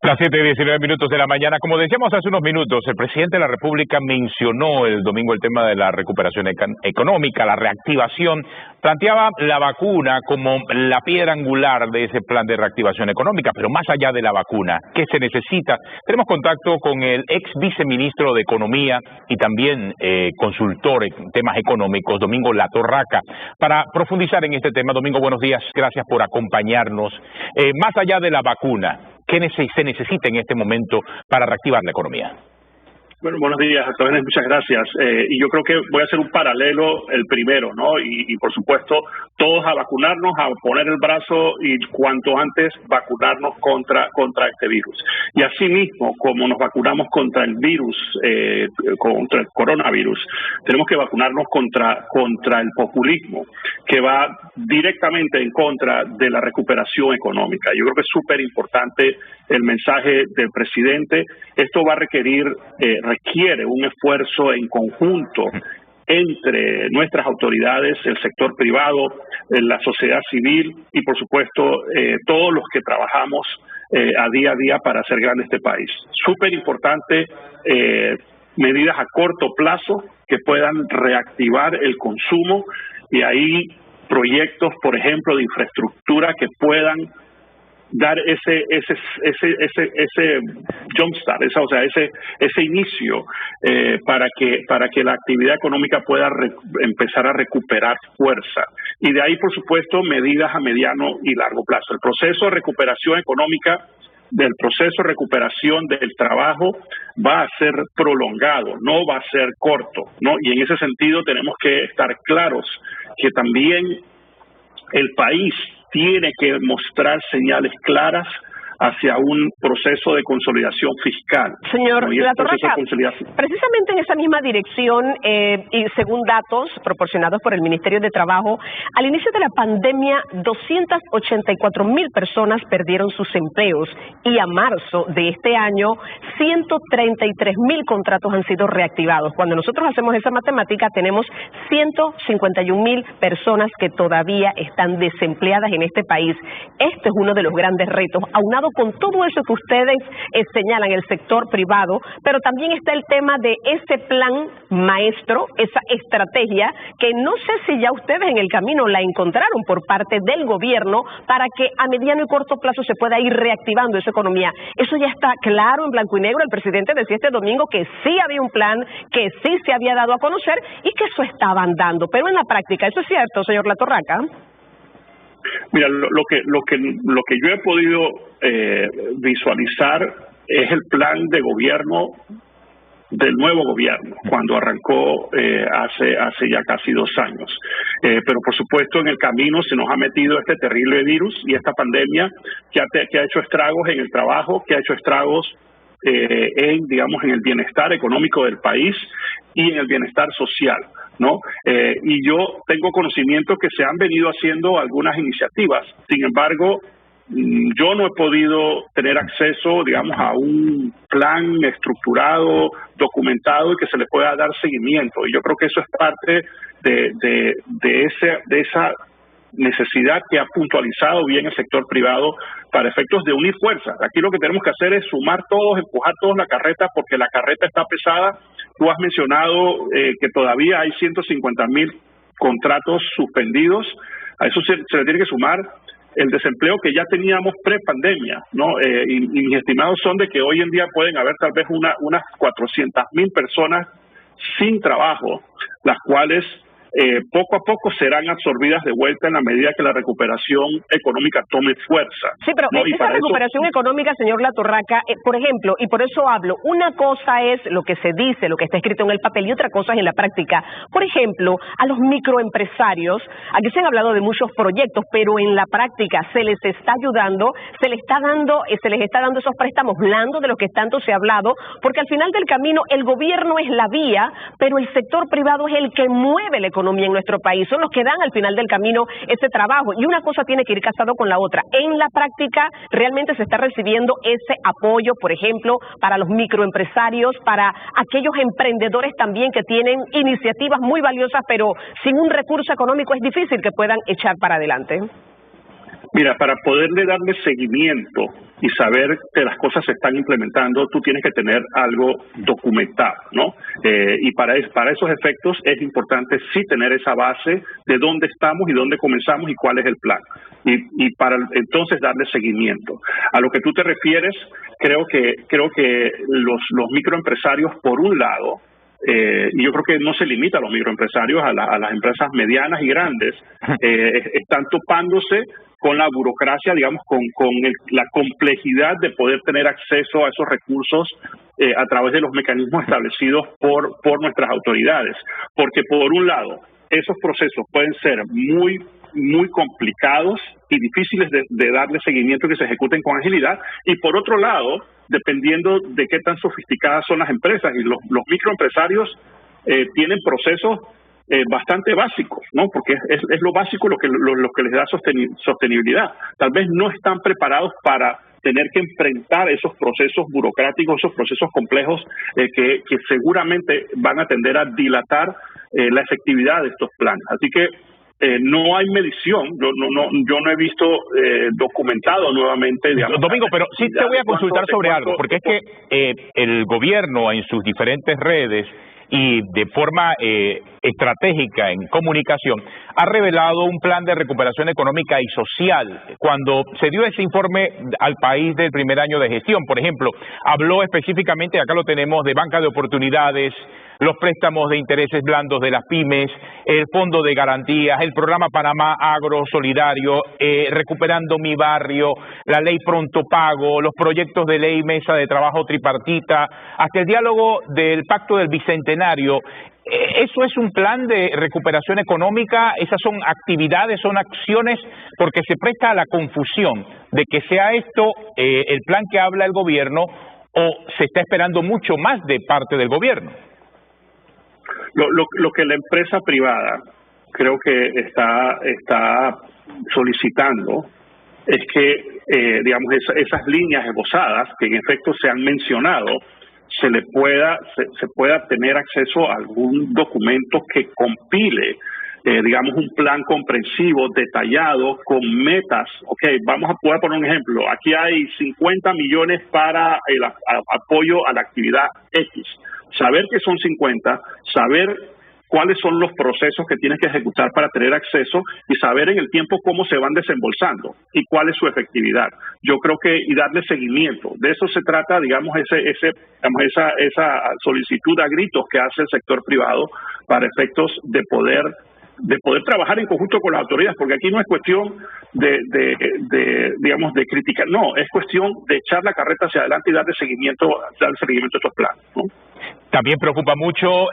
Las 7:19 de la mañana. Como decíamos hace unos minutos, el presidente de la República mencionó el domingo el tema de la recuperación económica, la reactivación. Planteaba la vacuna como la piedra angular de ese plan de reactivación económica, pero más allá de la vacuna, ¿qué se necesita? Tenemos contacto con el ex viceministro de Economía y también consultor en temas económicos, Domingo Latorraca, para profundizar en este tema. Domingo, buenos días, gracias por acompañarnos. Más allá de la vacuna, ¿qué se necesita en este momento para reactivar la economía? Bueno, buenos días, Octaviano, muchas gracias. Y yo creo que voy a hacer un paralelo, el primero, ¿no? Y por supuesto, todos a vacunarnos, a poner el brazo y cuanto antes vacunarnos contra este virus. Y asimismo, como nos vacunamos contra el virus, contra el coronavirus, tenemos que vacunarnos contra el populismo, que va directamente en contra de la recuperación económica. Yo creo que es súper importante el mensaje del presidente. Esto va a requiere un esfuerzo en conjunto entre nuestras autoridades, el sector privado, la sociedad civil y, por supuesto, todos los que trabajamos a día para hacer grande este país. Súper importante medidas a corto plazo que puedan reactivar el consumo y ahí proyectos, por ejemplo, de infraestructura que puedan dar ese jumpstart, ese inicio para que la actividad económica pueda empezar a recuperar fuerza. Y de ahí, por supuesto, medidas a mediano y largo plazo. El proceso de recuperación económica, del proceso de recuperación del trabajo va a ser prolongado, no va a ser corto, ¿no? Y en ese sentido tenemos que estar claros que también el país tiene que mostrar señales claras hacia un proceso de consolidación fiscal. Señor Latorraca, precisamente en esa misma dirección y según datos proporcionados por el Ministerio de Trabajo, al inicio de la pandemia 284,000 personas perdieron sus empleos y a marzo de este año 133,000 contratos han sido reactivados. Cuando nosotros hacemos esa matemática tenemos 151,000 personas que todavía están desempleadas en este país. Este es uno de los grandes retos, aunado con todo eso que ustedes señalan, el sector privado, pero también está el tema de ese plan maestro, esa estrategia que no sé si ya ustedes en el camino la encontraron por parte del gobierno para que a mediano y corto plazo se pueda ir reactivando esa economía. Eso ya está claro en blanco y negro. El presidente decía este domingo que sí había un plan, que sí se había dado a conocer y que eso estaba andando, pero en la práctica, ¿eso es cierto, señor Latorraca? Mira, lo que yo he podido visualizar es el plan de gobierno del nuevo gobierno, cuando arrancó hace ya casi 2 años. Pero por supuesto en el camino se nos ha metido este terrible virus y esta pandemia que ha hecho estragos en el trabajo, que ha hecho estragos en el bienestar económico del país y en el bienestar social, ¿no? Y yo tengo conocimiento que se han venido haciendo algunas iniciativas. Sin embargo, yo no he podido tener acceso, a un plan estructurado, documentado y que se le pueda dar seguimiento. Y yo creo que eso es parte de esa necesidad que ha puntualizado bien el sector privado para efectos de unir fuerzas. Aquí lo que tenemos que hacer es sumar todos, empujar todos la carreta, porque la carreta está pesada. Tú has mencionado que todavía hay 150,000 contratos suspendidos. A eso se le tiene que sumar el desempleo que ya teníamos pre-pandemia, ¿no? Y mis estimados son de que hoy en día pueden haber tal vez unas 400,000 personas sin trabajo, las cuales poco a poco serán absorbidas de vuelta en la medida que la recuperación económica tome fuerza. Sí, pero ¿no? esa recuperación económica, señor Latorraca, por ejemplo, y por eso hablo, una cosa es lo que se dice, lo que está escrito en el papel, y otra cosa es en la práctica. Por ejemplo, a los microempresarios, aquí se han hablado de muchos proyectos, pero en la práctica se les está ayudando, se les está dando esos préstamos blandos de los que tanto se ha hablado, porque al final del camino el gobierno es la vía, pero el sector privado es el que mueve la economía en nuestro país, son los que dan al final del camino ese trabajo, y una cosa tiene que ir casado con la otra. En la práctica realmente se está recibiendo ese apoyo, por ejemplo, para los microempresarios, para aquellos emprendedores también que tienen iniciativas muy valiosas, pero sin un recurso económico es difícil que puedan echar para adelante. Mira, para poderle darle seguimiento y saber que las cosas se están implementando, tú tienes que tener algo documentado, ¿no? Y para esos efectos es importante sí tener esa base de dónde estamos y dónde comenzamos y cuál es el plan. Y para entonces darle seguimiento. A lo que tú te refieres, creo que los microempresarios, por un lado, y yo creo que no se limita a los microempresarios, a las empresas medianas y grandes, están topándose con la burocracia, digamos, con la complejidad de poder tener acceso a esos recursos a través de los mecanismos establecidos por nuestras autoridades. Porque por un lado, esos procesos pueden ser muy complicados y difíciles de darle seguimiento, que se ejecuten con agilidad, y por otro lado, dependiendo de qué tan sofisticadas son las empresas, y los microempresarios tienen procesos bastante básicos, ¿no? Porque es lo básico lo que les da sostenibilidad. Tal vez no están preparados para tener que enfrentar esos procesos burocráticos, esos procesos complejos que seguramente van a tender a dilatar la efectividad de estos planes. Así que no hay medición, yo no he visto documentado nuevamente, digamos. Domingo, pero sí te voy a consultar sobre algo, porque es que el gobierno en sus diferentes redes y de forma estratégica en comunicación ha revelado un plan de recuperación económica y social. Cuando se dio ese informe al país del primer año de gestión, por ejemplo, habló específicamente, acá lo tenemos, de banca de oportunidades, los préstamos de intereses blandos de las pymes, el fondo de garantías, el programa Panamá Agro Solidario, recuperando mi barrio, la ley Pronto Pago, los proyectos de ley Mesa de Trabajo Tripartita, hasta el diálogo del Pacto del Bicentenario. ¿Eso es un plan de recuperación económica? ¿Esas son actividades, son acciones? Porque se presta a la confusión de que sea esto el plan que habla el gobierno, o se está esperando mucho más de parte del gobierno. Lo que la empresa privada creo que está solicitando es que, digamos, esas líneas esbozadas que en efecto se han mencionado, se pueda tener acceso a algún documento que compile, digamos, un plan comprensivo, detallado, con metas. Okay, voy a poner un ejemplo. Aquí hay 50 millones para el apoyo a la actividad X. Saber que son 50, saber cuáles son los procesos que tienes que ejecutar para tener acceso y saber en el tiempo cómo se van desembolsando y cuál es su efectividad. Yo creo que, y darle seguimiento. De eso se trata, digamos, esa solicitud a gritos que hace el sector privado para efectos de poder trabajar en conjunto con las autoridades, porque aquí no es cuestión digamos, de criticar, no, es cuestión de echar la carreta hacia adelante y darle seguimiento a estos planes, ¿no? También preocupa mucho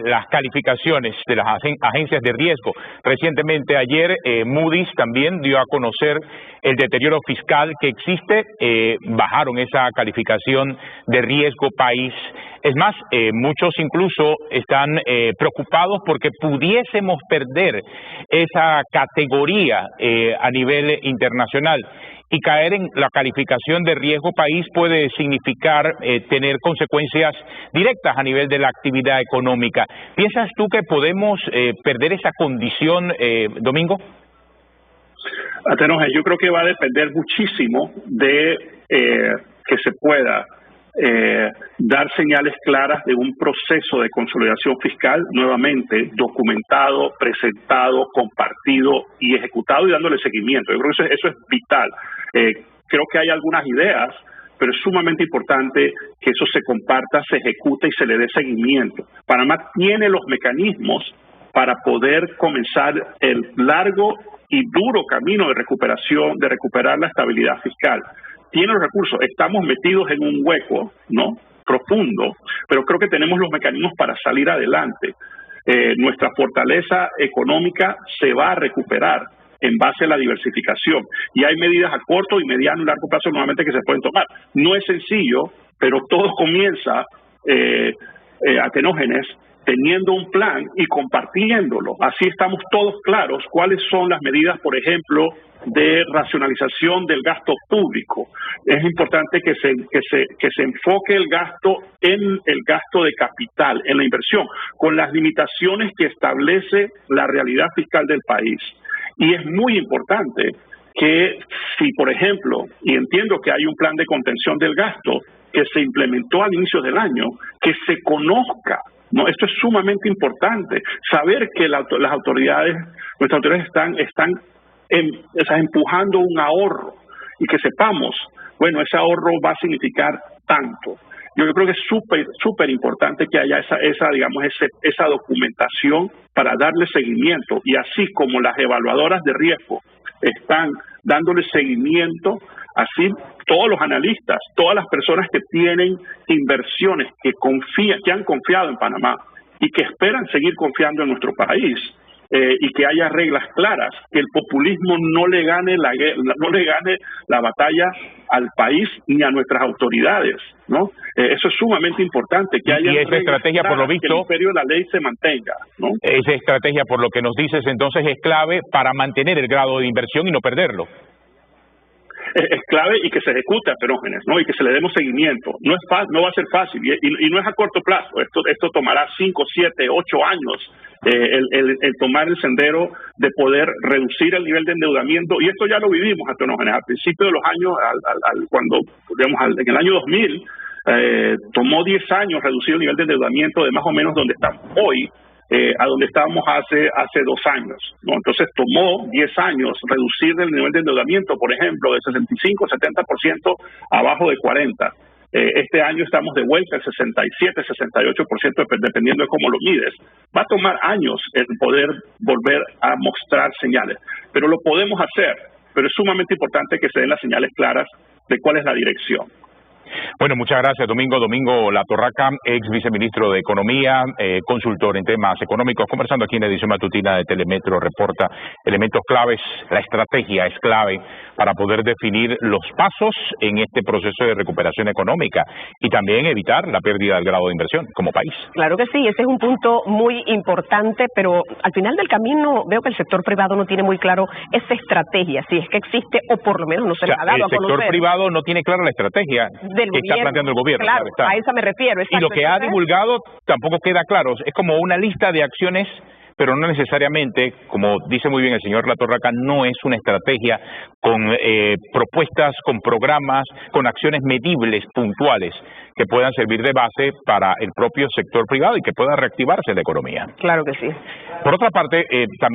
las calificaciones de las agencias de riesgo. Recientemente ayer Moody's también dio a conocer el deterioro fiscal que existe, bajaron esa calificación de riesgo país. Es más, muchos incluso están preocupados porque pudiésemos perder esa categoría a nivel internacional. Y caer en la calificación de riesgo país puede significar tener consecuencias directas a nivel de la actividad económica. ¿Piensas tú que podemos perder esa condición, Domingo? Atenoje, yo creo que va a depender muchísimo de que se pueda dar señales claras de un proceso de consolidación fiscal nuevamente documentado, presentado, compartido y ejecutado y dándole seguimiento. Yo creo que eso es vital. Creo que hay algunas ideas, pero es sumamente importante que eso se comparta, se ejecute y se le dé seguimiento. Panamá tiene los mecanismos para poder comenzar el largo y duro camino de recuperación, de recuperar la estabilidad fiscal. Tiene los recursos, estamos metidos en un hueco, ¿no?, profundo, pero creo que tenemos los mecanismos para salir adelante. Nuestra fortaleza económica se va a recuperar en base a la diversificación. Y hay medidas a corto y mediano y largo plazo nuevamente que se pueden tomar. No es sencillo, pero todo comienza, Atenógenes, teniendo un plan y compartiéndolo. Así estamos todos claros cuáles son las medidas, por ejemplo, de racionalización del gasto público. Es importante que se enfoque el gasto en el gasto de capital, en la inversión, con las limitaciones que establece la realidad fiscal del país. Y es muy importante que si, por ejemplo, y entiendo que hay un plan de contención del gasto que se implementó al inicio del año, que se conozca, ¿no? Esto es sumamente importante, saber que nuestras autoridades están empujando un ahorro y que sepamos, bueno, ese ahorro va a significar tanto. Yo creo que es súper importante que haya esa documentación para darle seguimiento, y así como las evaluadoras de riesgo están dándole seguimiento, así todos los analistas, todas las personas que tienen inversiones, que han confiado en Panamá y que esperan seguir confiando en nuestro país, y que haya reglas claras, que el populismo no le gane la batalla al país ni a nuestras autoridades, ¿no? Eso es sumamente importante, que haya esa estrategia, por lo visto, que el imperio de la ley se mantenga, ¿no? Esa estrategia, por lo que nos dices, entonces es clave para mantener el grado de inversión y no perderlo. Es clave y que se ejecute, Aterógenes, ¿no? Y que se le demos seguimiento. No va a ser fácil y no es a corto plazo. Esto tomará 5, 7, 8 años el tomar el sendero de poder reducir el nivel de endeudamiento, y esto ya lo vivimos, Aterógenes. Al principio de los años, en el año 2000, tomó 10 años reducir el nivel de endeudamiento de más o menos donde estamos hoy, a donde estábamos hace 2 años, ¿no? Entonces tomó 10 años reducir el nivel de endeudamiento, por ejemplo, de 65-70% abajo de 40%. Este año estamos de vuelta al 67-68%, dependiendo de cómo lo mides. Va a tomar años el poder volver a mostrar señales, pero lo podemos hacer. Pero es sumamente importante que se den las señales claras de cuál es la dirección. Bueno, muchas gracias, Domingo Latorraca, ex viceministro de Economía, consultor en temas económicos, conversando aquí en la edición matutina de Telemetro Reporta. Elementos claves, la estrategia es clave para poder definir los pasos en este proceso de recuperación económica y también evitar la pérdida del grado de inversión como país. Claro que sí, ese es un punto muy importante, pero al final del camino veo que el sector privado no tiene muy claro esa estrategia, si es que existe o por lo menos no se la ha dado a conocer. El sector privado no tiene clara la estrategia que está planteando el gobierno. Claro, a esa me refiero. Exacto. Y lo que ha divulgado tampoco queda claro. Es como una lista de acciones, pero no necesariamente, como dice muy bien el señor Latorraca, no es una estrategia con propuestas, con programas, con acciones medibles, puntuales, que puedan servir de base para el propio sector privado y que pueda reactivarse la economía. Claro que sí. Por otra parte, también